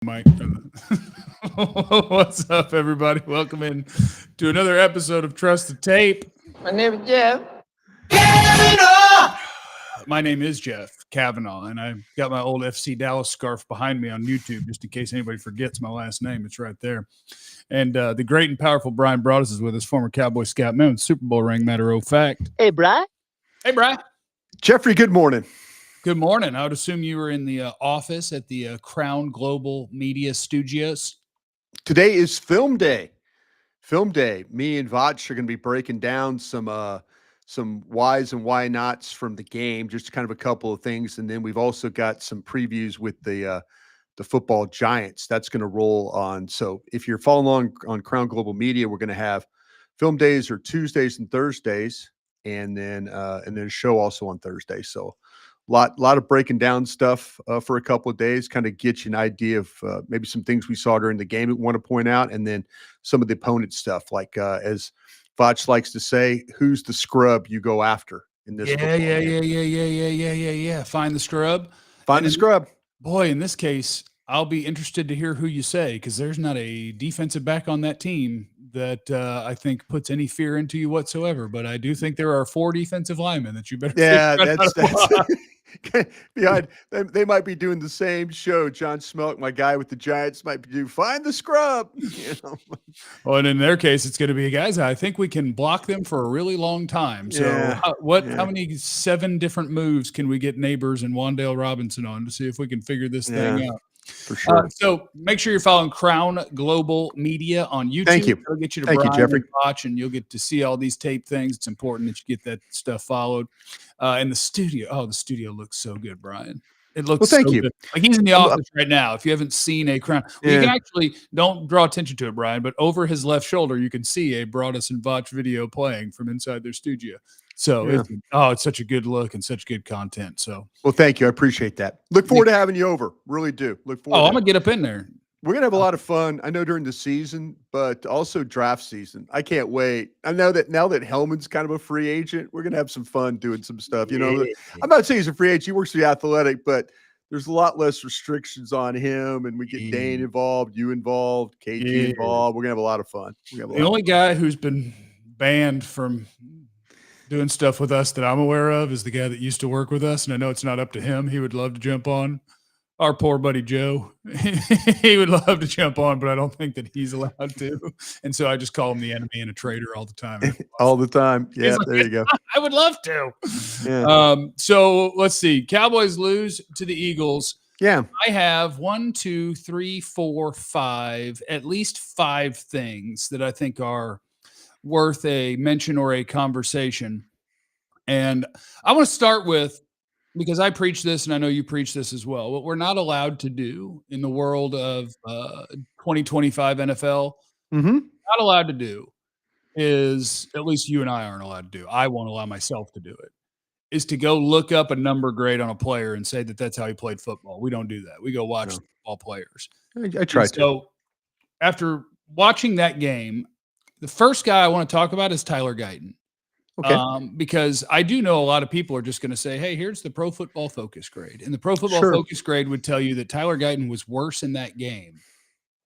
Mike. What's up, everybody? Welcome in to another episode of Trust the Tape. My name is Jeff. My name is Jeff Kavanaugh, and I've got my old FC Dallas scarf behind me on YouTube, just in case anybody forgets my last name. It's right there. And the great and powerful Bryan Broaddus is with us, former Cowboy scout, man with Super Bowl ring, matter of fact. Hey, Bri. Hey, Bri. Jeffrey, good morning. Good morning. I would assume you were in the office at the Crown Global Media Studios. Today is film day. Film day. Me and Vach are going to be breaking down some whys and why nots from the game, just kind of a couple of things, and then we've also got some previews with the football giants. That's going to roll on. So if you're following along on Crown Global Media, we're going to have film days or Tuesdays and Thursdays, and then a show also on Thursday. So lot of breaking down stuff for a couple of days, kind of get you an idea of maybe some things we saw during the game we want to point out, and then some of the opponent stuff, like as Vach likes to say, who's the scrub you go after in this football game. Yeah. Find the scrub. Find the scrub. Boy, in this case, I'll be interested to hear who you say, because there's not a defensive back on that team that I think puts any fear into you whatsoever. But I do think there are 4 defensive linemen that you better behind. They might be doing the same show. John Smelk, my guy with the Giants, might be doing find the scrub. Well, and in their case, it's going to be, guys, I think we can block them for a really long time. So how many 7 different moves can we get Neighbors and Wan'Dale Robinson on to see if we can figure this thing out? For sure. So make sure you're following Crown Global Media on YouTube. Thank you. It'll get you to Thank you, Bryan Jeffrey. and watch, and you'll get to see all these tape things. It's important that you get that stuff followed. And the studio, the studio looks so good, Bryan. It looks thank so you. good. Like he's in the office right now. If you haven't seen a Crown, you can actually, don't draw attention to it, Bryan, but over his left shoulder, you can see a Broaddus and Vach video playing from inside their studio. So it's such a good look and such good content. So thank you. I appreciate that. Look forward to having you over. Really do. Look forward. I'm gonna get up in there. We're gonna have a lot of fun. I know during the season, but also draft season. I can't wait. I know that now that Hellman's kind of a free agent, we're gonna have some fun doing some stuff. You know, I'm not saying he's a free agent. He works for the Athletic, but there's a lot less restrictions on him, and we get Dane involved, you involved, KT involved. We're gonna have a lot of fun. The only guy who's been banned from doing stuff with us that I'm aware of is the guy that used to work with us, and I know it's not up to him. He would love to jump on. Our poor buddy Joe, he would love to jump on, but I don't think that he's allowed to. And so I just call him the enemy and a traitor all the time. All the time. Yeah, like, there you go. I would love to. Yeah. So let's see. Cowboys lose to the Eagles. Yeah. I have 1, 2, 3, 4, 5, at least 5 things that I think are worth a mention or a conversation. And I want to start with, because I preach this and I know you preach this as well, what we're not allowed to do in the world of 2025 NFL, not allowed to do is, at least you and I aren't allowed to do, I won't allow myself to do it, is to go look up a number grade on a player and say that that's how he played football. We don't do that. We go watch the football players. I tried to. So after watching that game, the first guy I want to talk about is Tyler Guyton. Okay. Because I do know a lot of people are just going to say, hey, here's the Pro Football Focus grade. And the Pro Football Focus grade would tell you that Tyler Guyton was worse in that game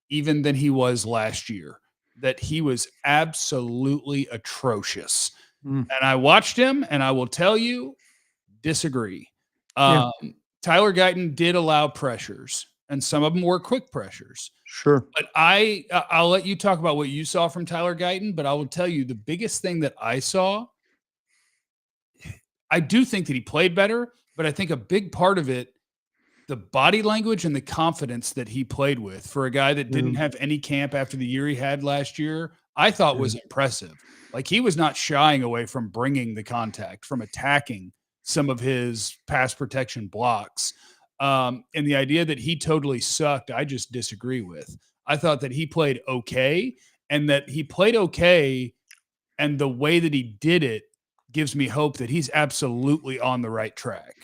even than he was last year, that he was absolutely atrocious. And I watched him, and I will tell you, disagree. Tyler Guyton did allow pressures, and some of them were quick pressures. Sure. But I'll let you talk about what you saw from Tyler Guyton, but I will tell you the biggest thing that I saw, I do think that he played better, but I think a big part of it, the body language and the confidence that he played with for a guy that didn't have any camp after the year he had last year, I thought was impressive. Like, he was not shying away from bringing the contact, from attacking some of his pass protection blocks. And the idea that he totally sucked, I just disagree with. I thought that he played okay, and that he played okay, and the way that he did it gives me hope that he's absolutely on the right track.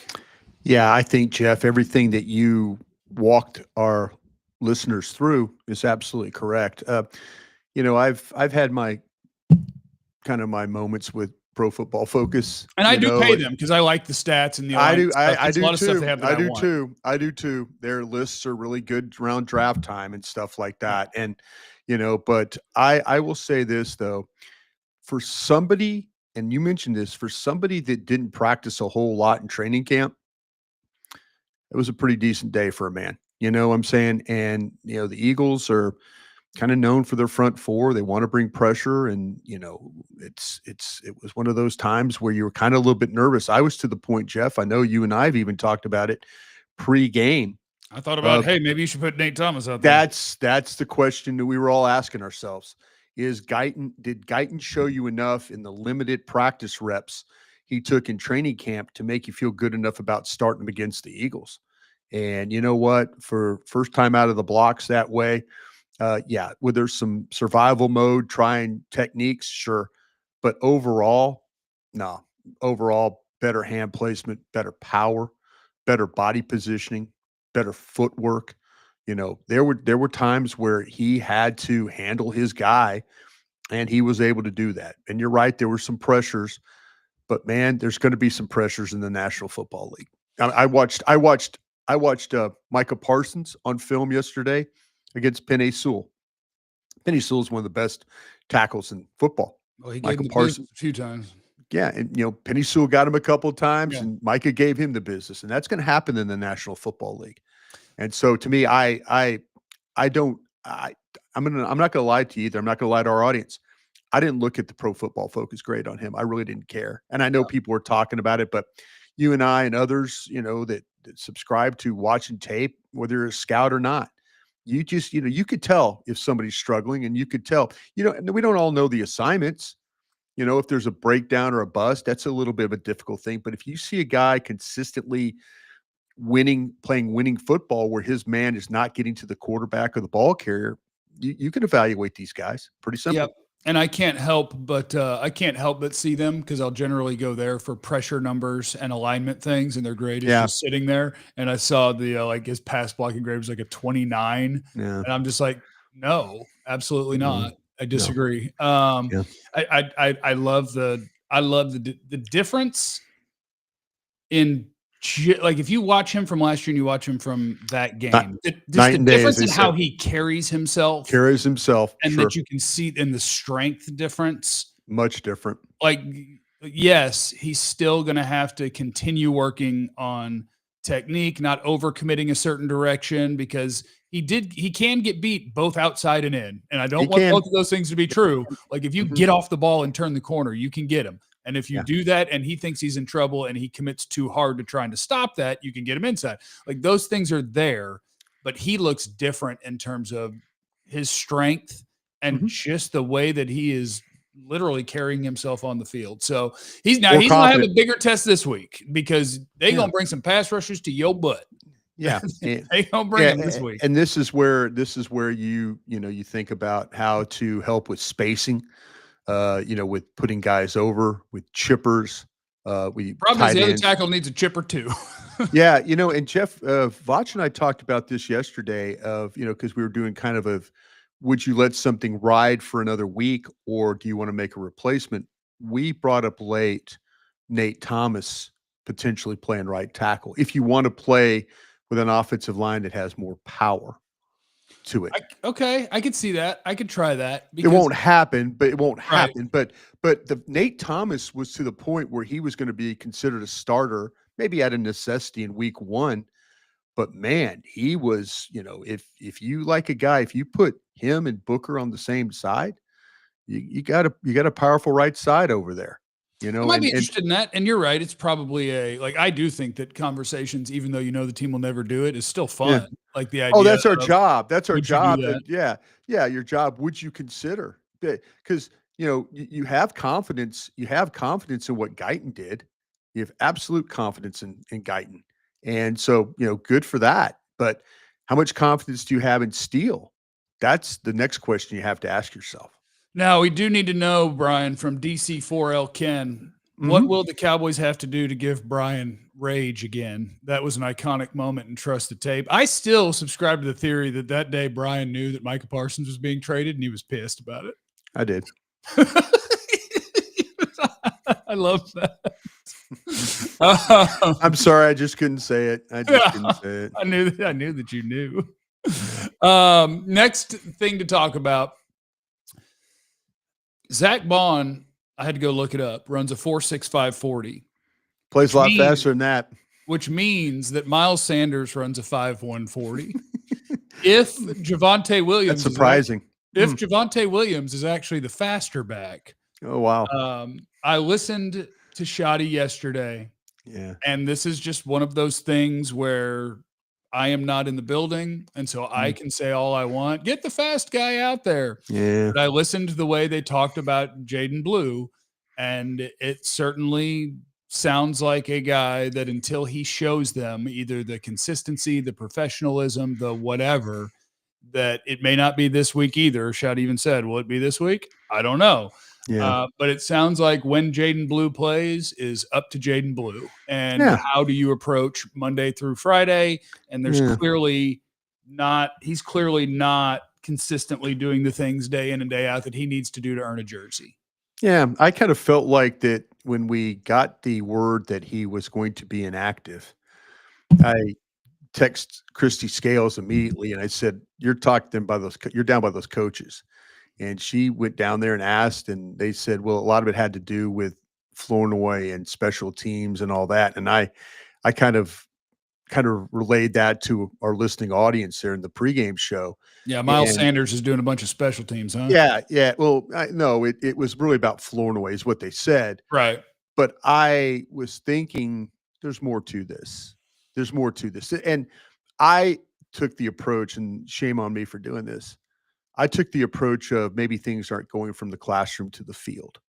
Yeah, I think, Jeff, everything that you walked our listeners through is absolutely correct. I've had my moments with Pro Football Focus. And I do pay them because I like the stats and the alignment stuff. I It's a do lot of stuff they too. have that I I do want. too. I do too. Their lists are really good around draft time and stuff like that. And but I will say this though, for somebody, and you mentioned this, for somebody that didn't practice a whole lot in training camp, it was a pretty decent day for a man. You know what I'm saying? And the Eagles are kind of known for their front four. They want to bring pressure, and it was one of those times where you were kind of a little bit nervous. I was to the point, Jeff. I know you and I have even talked about it pre-game. I thought about, hey, maybe you should put Nate Thomas out there. That's the question that we were all asking ourselves: did Guyton show you enough in the limited practice reps he took in training camp to make you feel good enough about starting him against the Eagles? And you know what? For first time out of the blocks that way, where there's some survival mode, trying techniques, sure. But overall, no. Overall, better hand placement, better power, better body positioning, better footwork. There were times where he had to handle his guy, and he was able to do that. And you're right, there were some pressures, but man, there's going to be some pressures in the National Football League. I watched Micah Parsons on film yesterday against Penei Sewell. Penei Sewell is one of the best tackles in football. Well, he gave him the business a few times. Yeah, and Penei Sewell got him a couple of times, and Micah gave him the business, and that's going to happen in the National Football League. And so, to me, I'm not going to lie to you either. I'm not going to lie to our audience. I didn't look at the Pro Football Focus grade on him. I really didn't care, and I know people were talking about it, but you and I and others, that subscribe to watching tape, whether you're a scout or not, you just, you could tell if somebody's struggling, and you could tell, and we don't all know the assignments. If there's a breakdown or a bust, that's a little bit of a difficult thing. But if you see a guy consistently playing winning football where his man is not getting to the quarterback or the ball carrier, you can evaluate these guys. Pretty simple. Yep. And I can't help but see them because I'll generally go there for pressure numbers and alignment things, and their grade is just sitting there. And I saw the his pass blocking grade was like a 29, and I'm just like, no, absolutely not. I disagree. Yeah. I love the difference in if you watch him from last year and you watch him from that game, just the difference in how he carries himself, and sure. that you can see in the strength difference, much different. Yes, he's still going to have to continue working on technique, not overcommitting a certain direction, because he can get beat both outside and in. And I don't want both of those things to be true. Like if you get off the ball and turn the corner, you can get him. And if you do that and he thinks he's in trouble and he commits too hard to trying to stop that, you can get him inside. Like those things are there, but he looks different in terms of his strength and just the way that he is literally carrying himself on the field. So he's going to have a bigger test this week because they're going to bring some pass rushers to your butt. Yeah. They don't bring them this week. And this is where you think about how to help with spacing. With putting guys over, with chippers. Probably the other tackle needs a chipper too. Yeah, and Jeff, Vach and I talked about this yesterday because we were doing kind of would you let something ride for another week or do you want to make a replacement? We brought up late Nate Thomas potentially playing right tackle if you want to play with an offensive line that has more power to it. I could see that. I could try that. It won't happen, but it won't happen. But the Nate Thomas was to the point where he was going to be considered a starter, maybe out of necessity in week 1. But man, he was, if you like a guy, if you put him and Booker on the same side, you got a powerful right side over there. I might be interested in that. And you're right. It's probably I do think that conversations, even though the team will never do it, is still fun. Yeah. Like the idea. Oh, that's our job. That's our job. Yeah, your job. Would you consider? Because you have confidence. You have confidence in what Guyton did. You have absolute confidence in Guyton, and so good for that. But how much confidence do you have in Steele? That's the next question you have to ask yourself. Now, we do need to know, Brian, from DC4L Ken, what will the Cowboys have to do to give Brian rage again? That was an iconic moment in Trust the Tape. I still subscribe to the theory that day Brian knew that Micah Parsons was being traded and he was pissed about it. I did. I love that. I'm sorry, I just couldn't say it. I just couldn't say it. I knew that you knew. Next thing to talk about. Zach Bond, I had to go look it up, runs a 4.65 40. Plays a lot faster than that. Which means that Miles Sanders runs a 5.1 40. If Javonte Williams That's surprising. If Javonte Williams is actually the faster back. Oh, wow. I listened to Shotty yesterday. Yeah. And this is just one of those things where I am not in the building, and so I can say all I want. Get the fast guy out there. Yeah. But I listened to the way they talked about Jaden Blue, and it certainly sounds like a guy that until he shows them either the consistency, the professionalism, the whatever, that it may not be this week either. Shot even said, will it be this week? I don't know. Yeah. But it sounds like when Jaden Blue plays is up to Jaden Blue. And how do you approach Monday through Friday? And there's he's clearly not consistently doing the things day in and day out that he needs to do to earn a jersey. Yeah. I kind of felt like that when we got the word that he was going to be inactive, I text Christy Scales immediately and I said, you're down by those coaches. And she went down there and asked, and they said, well, a lot of it had to do with Flournoy and special teams and all that. And I kind of relayed that to our listening audience there in the pregame show. Yeah, Miles Sanders is doing a bunch of special teams, huh? Yeah. Well, no, it was really about Flournoy is what they said. Right. But I was thinking there's more to this. There's more to this. And I took the approach, and shame on me for doing this, I took the approach of maybe things aren't going from the classroom to the field.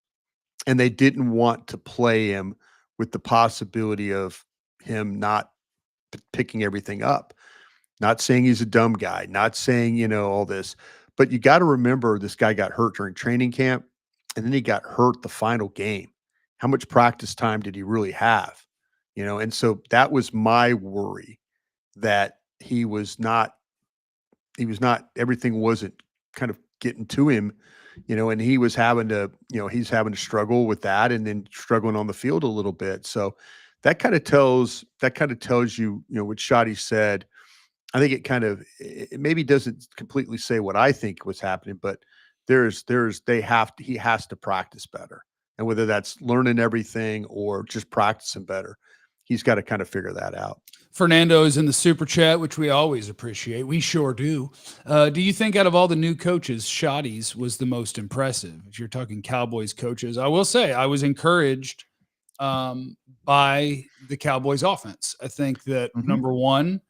And they didn't want to play him with the possibility of him not picking everything up. Not saying he's a dumb guy, not saying, all this. But you got to remember this guy got hurt during training camp, and then he got hurt the final game. How much practice time did he really have? And so that was my worry, that everything wasn't kind of getting to him, and he was having to, he's having to struggle with that and then struggling on the field a little bit. So that kind of tells you, what Shotty said. I think it maybe doesn't completely say what I think was happening, but he has to practice better. And whether that's learning everything or just practicing better, he's got to kind of figure that out. Fernando is in the super chat, which we always appreciate. We sure do. Do you think out of all the new coaches, Shotty's was the most impressive? If you're talking Cowboys coaches, I will say I was encouraged by the Cowboys offense. I think that number one,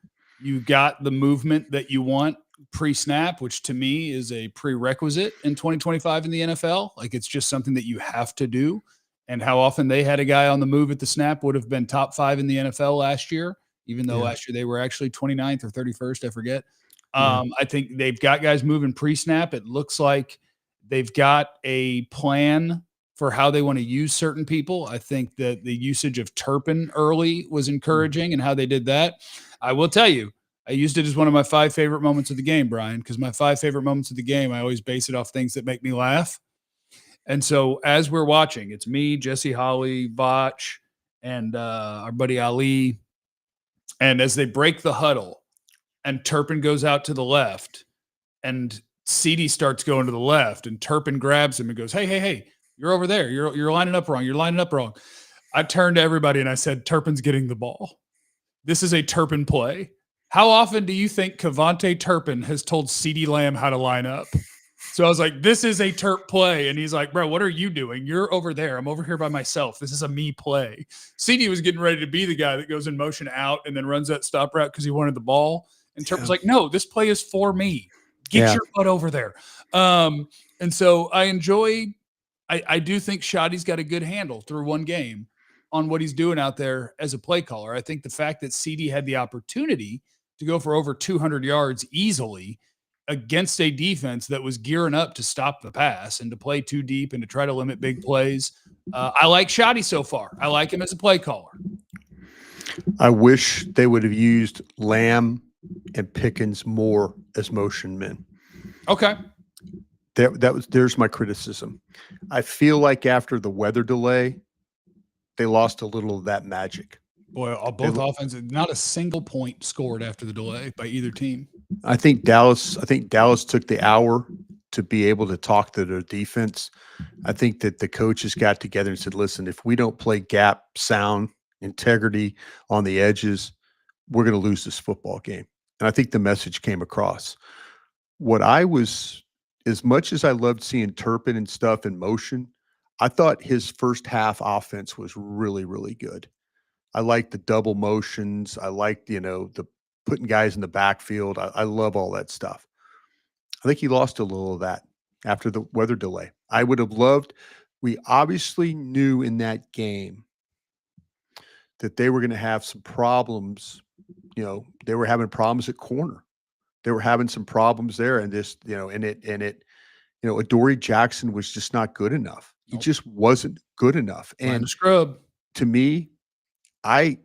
you got the movement that you want pre-snap, which to me is a prerequisite in 2025 in the NFL. Like it's just something that you have to do. And how often they had a guy on the move at the snap would have been top 5 in the NFL last year. Even though last year they were actually 29th or 31st, I forget. I think they've got guys moving pre-snap. It looks like they've got a plan for how they want to use certain people. I think that the usage of Turpin early was encouraging and how they did that. I will tell you, I used it as one of my 5 favorite moments of the game, Brian, because my 5 favorite moments of the game, I always base it off things that make me laugh. And so as we're watching, it's me, Jesse Holly, Vach, and our buddy Ali. And as they break the huddle and Turpin goes out to the left and CD starts going to the left and Turpin grabs him and goes, hey, you're over there. You're lining up wrong. You're lining up wrong. I turned to everybody and I said, Turpin's getting the ball. This is a Turpin play. How often do you think Cavante Turpin has told CD Lamb how to line up? So I was like, this is a Terp play. And he's like, bro, what are you doing? You're over there. I'm over here by myself. This is a me play. CD was getting ready to be the guy that goes in motion out and then runs that stop route because he wanted the ball. And Terp was like, no, this play is for me. Get your butt over there. And so I do think Shotty's got a good handle through one game on what he's doing out there as a play caller. I think the fact that CD had the opportunity to go for over 200 yards easily against a defense that was gearing up to stop the pass and to play too deep and to try to limit big plays. I like Shotty so far. I like him as a play caller. I wish they would have used Lamb and Pickens more as motion men. Okay. There's my criticism. I feel like after the weather delay, they lost a little of that magic. Boy, They, both offenses, not a single point scored after the delay by either team. I think Dallas took the hour to be able to talk to their defense. I think that the coaches got together and said, listen, if we don't play gap, sound, integrity on the edges, we're going to lose this football game. And I think the message came across. What I was, as much as I loved seeing Turpin and stuff in motion, I thought his first half offense was really, really good. I liked the double motions. I liked, the putting guys in the backfield. I love all that stuff. I think he lost a little of that after the weather delay. I would have loved, we obviously knew in that game that they were going to have some problems. They were having problems at corner. They were having some problems there. And this, Adoree Jackson was just not good enough. He just wasn't good enough. And And scrub. to me, I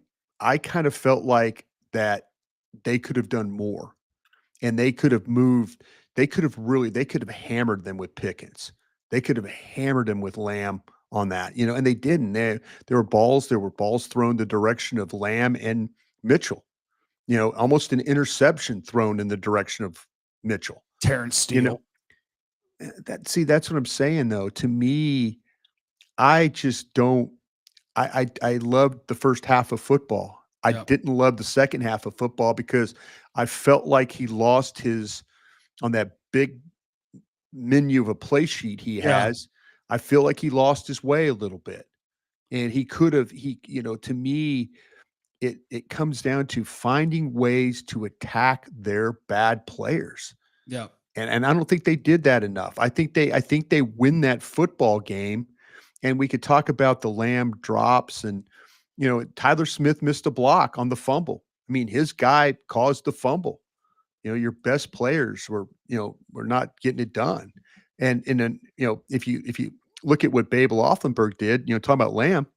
kind of felt like that they could have done more, and they could have moved. They could have hammered them with Pickens. They could have hammered them with Lamb on that, and they didn't. There were balls thrown the direction of Lamb and Mitchell. Almost an interception thrown in the direction of Mitchell. Terrence Steele. That's what I'm saying though. To me, I just don't. I loved the first half of football. I didn't love the second half of football because I felt like he lost his on that big menu of a play sheet he has. I feel like he lost his way a little bit. And he could have, to me, it comes down to finding ways to attack their bad players. Yeah. And I don't think they did that enough. I think they win that football game. And we could talk about the Lamb drops and, Tyler Smith missed a block on the fumble. I mean, his guy caused the fumble. Your best players were not getting it done. And then, if you look at what Babel Offenberg did, talking about Lamb,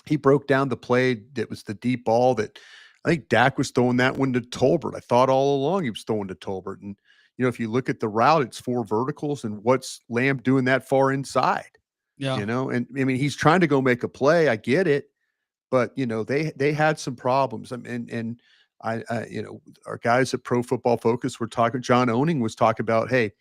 he broke down the play that was the deep ball that I think Dak was throwing that one to Tolbert. I thought all along he was throwing to Tolbert. And, if you look at the route, it's 4 verticals, and what's Lamb doing that far inside? Yeah. And I mean, he's trying to go make a play. I get it. But, they had some problems. And I our guys at Pro Football Focus were talking, John Owning was talking about, hey,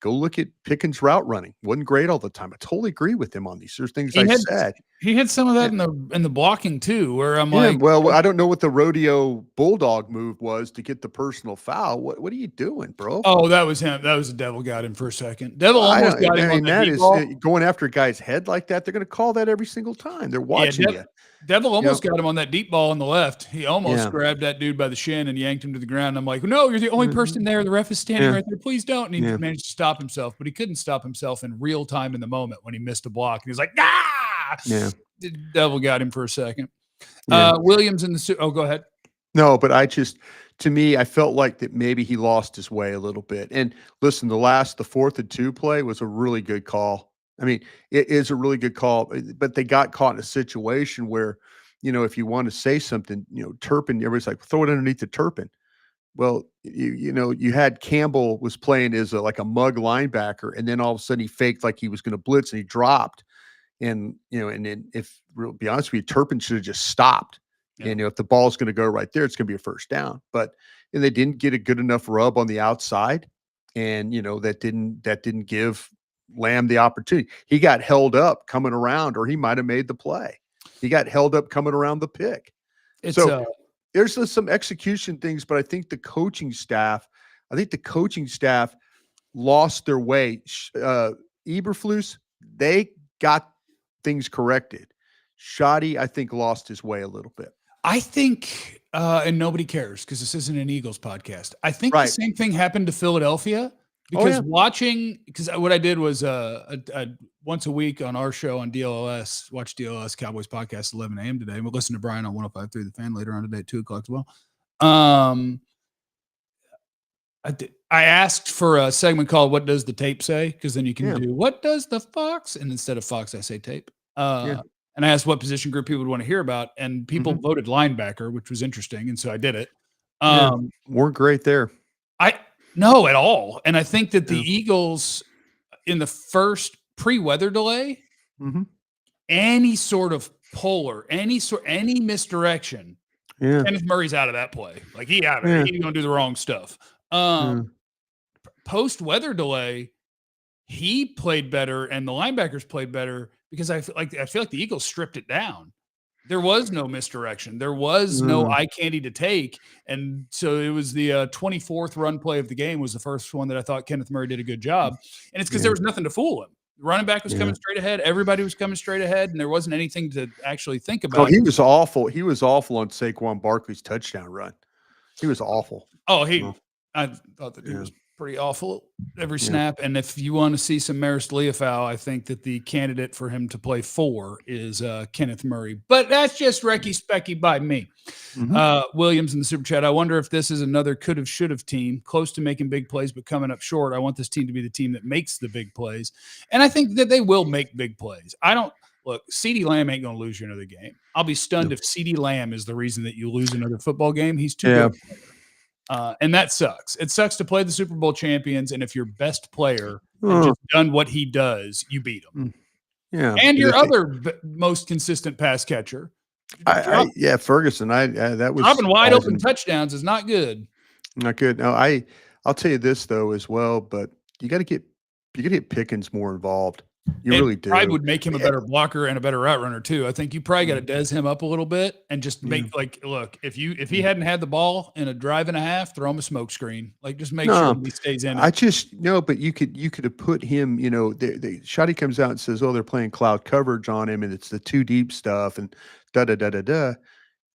go look at Pickens' route running. Wasn't great all the time. I totally agree with him on these. There's things said. He had some of that in the blocking too, where I'm like, well, I don't know what the rodeo bulldog move was to get the personal foul. What are you doing, bro? Oh, that was him. That was the devil got him for a second. Devil almost got him on the deep ball. Going after a guy's head like that. They're going to call that every single time. They're watching you. Devil almost got him on that deep ball on the left. He almost grabbed that dude by the shin and yanked him to the ground. I'm like, no, you're the only person there. The ref is standing right there. Please don't. And he managed to stop himself, but he couldn't stop himself in real time in the moment when he missed a block. And he was like, ah! Yeah. The devil got him for a second. Williams in the go ahead. No, but to me, I felt like that maybe he lost his way a little bit. And listen, the 4th and 2 play was a really good call. I mean, it is a really good call, but they got caught in a situation where, if you want to say something, Turpin, everybody's like, throw it underneath the Turpin. Well, you had Campbell was playing as like a mug linebacker, and then all of a sudden he faked like he was going to blitz and he dropped. And, and then if real be honest with you, Turpin should have just stopped. Yeah. And if the ball's going to go right there, it's going to be a first down. But they didn't get a good enough rub on the outside. And, that didn't give Lamb the opportunity. He got held up coming around, or he might have made the play. He got held up coming around the pick. There's some execution things, but I think the coaching staff lost their way. Eberflus, they got things corrected. Schotty, I think, lost his way a little bit. I think, and nobody cares because this isn't an Eagles podcast. I think the same thing happened to Philadelphia because what I did was once a week on our show on DLS, watch DLS Cowboys podcast 11 a.m. today. And we'll listen to Bryan on 105.3 The Fan later on today at 2 o'clock as well. I asked for a segment called "What Does the Tape Say?" because then you can do "What Does the Fox?" and instead of Fox, I say tape. And I asked what position group people would want to hear about, and people voted linebacker, which was interesting, and so I did it. Weren't great there. No, at all. And I think that the Eagles in the first pre-weather delay, any sort of polar, any misdirection, Yeah. Kenneth Murray's out of that play. Like he out of Yeah. it. He's gonna do the wrong stuff. Post weather delay, he played better and the linebackers played better because I feel like the Eagles stripped it down. There was no misdirection. There was no eye candy to take. And so it was the 24th run play of the game was the first one that I thought Kenneth Murray did a good job. And it's because there was nothing to fool him. The running back was coming straight ahead. Everybody was coming straight ahead, and there wasn't anything to actually think about. Oh, he was awful. He was awful on Saquon Barkley's touchdown run. He was awful. Oh, I thought that he was pretty awful every snap. And if you want to see some Maris Leofau, I think that the candidate for him to play 4 is Kenneth Murray. But that's just Recky Specky by me. Williams in the super chat. I wonder if this is another could have, should have team close to making big plays, but coming up short. I want this team to be the team that makes the big plays. And I think that they will make big plays. Look, CeeDee Lamb ain't going to lose you another game. I'll be stunned if CeeDee Lamb is the reason that you lose another football game. He's too good. And that sucks. It sucks to play the Super Bowl champions, and if your best player has just done what he does, you beat him. Yeah, and your other most consistent pass catcher, Ferguson. That was dropping wide open touchdowns is not good. Not good. No, I'll tell you this though as well, but you got to get Pickens more involved. You really do. Probably would make him a better blocker and a better route runner too. I think you probably got to des him up a little bit and just make look, if he hadn't had the ball in a drive and a half, throw him a smoke screen. Like just make sure he stays in it. But you could have put him, Shotty comes out and says, oh, they're playing cloud coverage on him and it's the too deep stuff and da.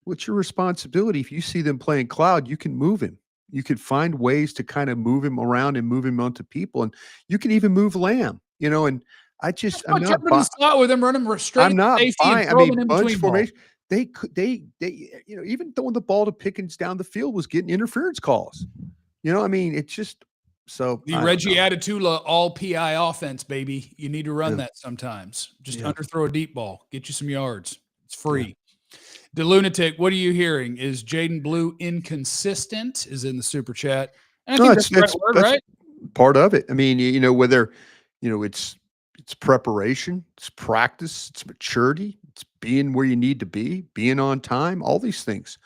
What's your responsibility? If you see them playing cloud, you can move him. You could find ways to kind of move him around and move him onto people. And you can even move Lamb, and I'm not slot with him running straight. I'm not buying. I mean, bunch formation. They even throwing the ball to Pickens down the field was getting interference calls. It's just so the Reggie Atatula all PI offense, baby. You need to run that sometimes. Just underthrow a deep ball, get you some yards. It's free. The Lunatic, what are you hearing? Is Jaden Blue inconsistent? Is in the super chat. And I think that's right? Part of it. I mean, whether it's preparation, it's practice, it's maturity, it's being where you need to be, being on time, all these things.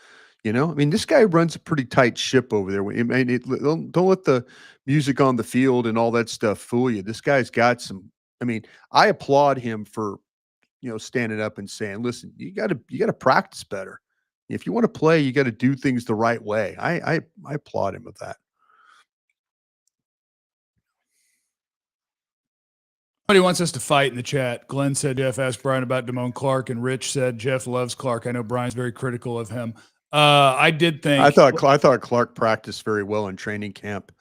This guy runs a pretty tight ship over there. Don't let the music on the field and all that stuff fool you. This guy's got some. I applaud him for standing up and saying, "Listen, you got to practice better. If you want to play, you got to do things the right way." I applaud him with that. Somebody wants us to fight in the chat. Glenn said Jeff asked Bryan about Damone Clark, and Rich said Jeff loves Clark. I know Bryan's very critical of him. I thought Clark practiced very well in training camp.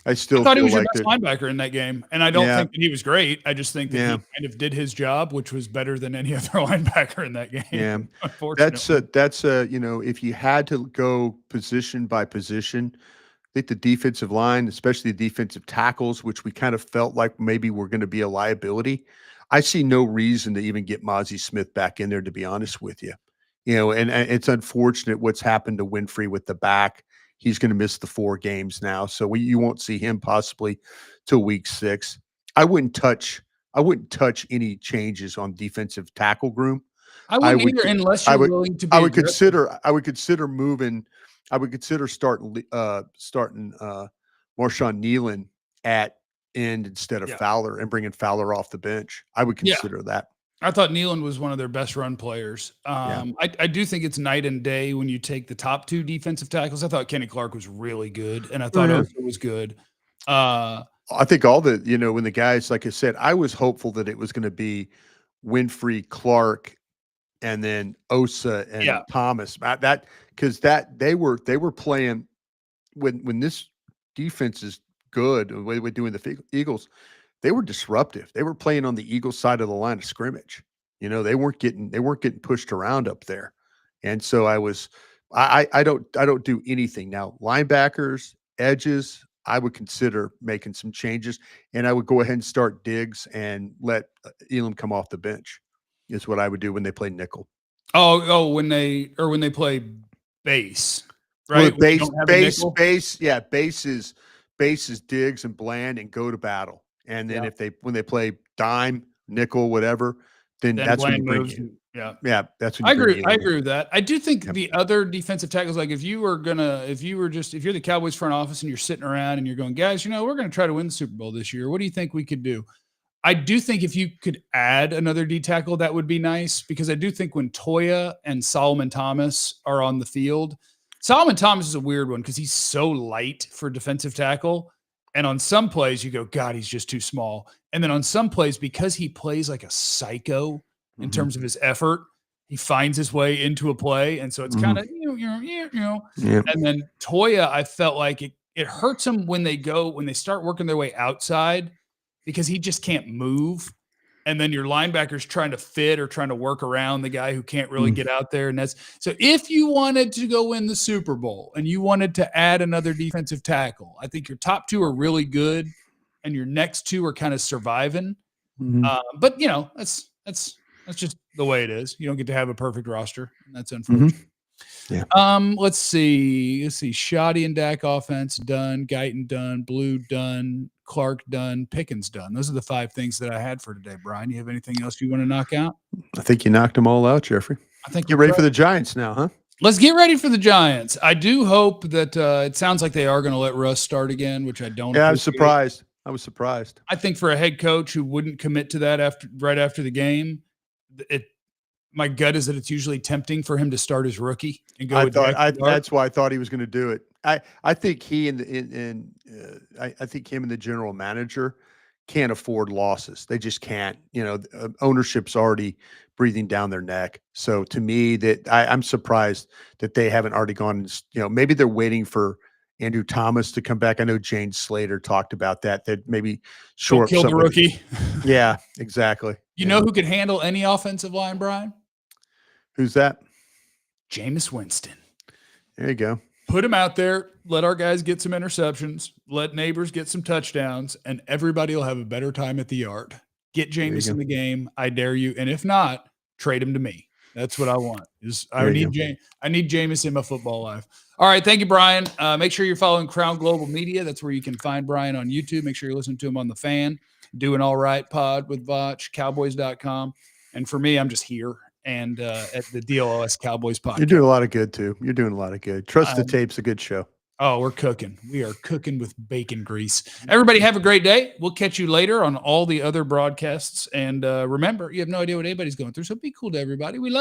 I thought he was your best linebacker in that game, and I don't think that he was great. I just think that he kind of did his job, which was better than any other linebacker in that game. Yeah, unfortunately, that's if you had to go position by position. I think the defensive line, especially the defensive tackles, which we kind of felt like maybe were going to be a liability. I see no reason to even get Mozzie Smith back in there, to be honest with you. And it's unfortunate what's happened to Winfrey with the back. He's going to miss the 4 games now, so you won't see him possibly till week 6. I wouldn't touch any changes on defensive tackle room. I wouldn't either, unless you're willing to be. I would consider moving. I would consider starting Marshawn Nealon at end instead of Fowler and bringing Fowler off the bench. I would consider that. I thought Nealon was one of their best run players. I do think it's night and day when you take the top 2 defensive tackles. I thought Kenny Clark was really good, and I thought Osa was good. I think all the when the guys, like I said, I was hopeful that it was going to be Winfrey, Clark, and then Osa and Thomas. Because they were playing when this defense is good, the way we're doing the Eagles, they were disruptive. They were playing on the Eagles side of the line of scrimmage. They weren't getting pushed around up there. And so I don't do anything now. Linebackers, edges, I would consider making some changes, and I would go ahead and start Diggs and let Elam come off the bench. Is what I would do when they play nickel. When they play base, right? Well, base is Diggs and Bland and go to battle. And then when they play dime, nickel, whatever, then Then that's when you Bland bring moves. in. Yeah. Yeah, that's when I you bring agree. I Elam in. agree with that. I do think Yep. the other defensive tackles, like if you're the Cowboys front office and you're sitting around and you're going, guys, we're going to try to win the Super Bowl this year. What do you think we could do? I do think if you could add another D tackle, that would be nice, because I do think when Toya and Solomon Thomas are on the field, Solomon Thomas is a weird one because he's so light for defensive tackle. And on some plays, you go, God, he's just too small. And then on some plays, because he plays like a psycho in terms of his effort, he finds his way into a play. And so it's kind of, Yeah. And then Toya, I felt like it hurts him when they start working their way outside, because he just can't move. And then your linebacker's trying to fit or trying to work around the guy who can't really get out there. And that's so if you wanted to go win the Super Bowl and you wanted to add another defensive tackle, I think your top two are really good and your next two are kind of surviving. But that's just the way it is. You don't get to have a perfect roster, and that's unfortunate. Yeah. Let's see. Shoddy and Dak offense done. Guyton done. Blue done. Clark done. Pickens done. Those are the 5 things that I had for today. Brian, you have anything else you want to knock out? I think you knocked them all out, Jeffrey. I think Get ready for the Giants now, huh? Let's get ready for the Giants. I do hope that it sounds like they are going to let Russ start again, which I don't. Yeah, I was surprised. I think for a head coach who wouldn't commit to that right after the game, my gut is that it's usually tempting for him to start his rookie and go. That's why I thought he was going to do it. I think he and I think him and the general manager can't afford losses. They just can't. Ownership's already breathing down their neck. So to me, that I'm surprised that they haven't already gone. Maybe they're waiting for Andrew Thomas to come back. I know Jane Slater talked about that maybe short kill the rookie. Yeah, exactly. You know who could handle any offensive line, Brian? Who's that? Jameis Winston. There you go. Put him out there. Let our guys get some interceptions. Let neighbors get some touchdowns, and everybody will have a better time at the yard. Get Jameis in the game. I dare you. And if not, trade him to me. That's what I want. I need Jameis in my football life. All right. Thank you, Brian. Make sure you're following Crown Global Media. That's where you can find Brian on YouTube. Make sure you're listening to him on The Fan. Doing All Right Pod with Vach, Cowboys.com. And for me, I'm just here and at the DLS Cowboys podcast. You're doing a lot of good, too. You're doing a lot of good. Trust the Tape's a good show. Oh, we're cooking. We are cooking with bacon grease. Everybody have a great day. We'll catch you later on all the other broadcasts. And remember, you have no idea what anybody's going through, so be cool to everybody. We love you.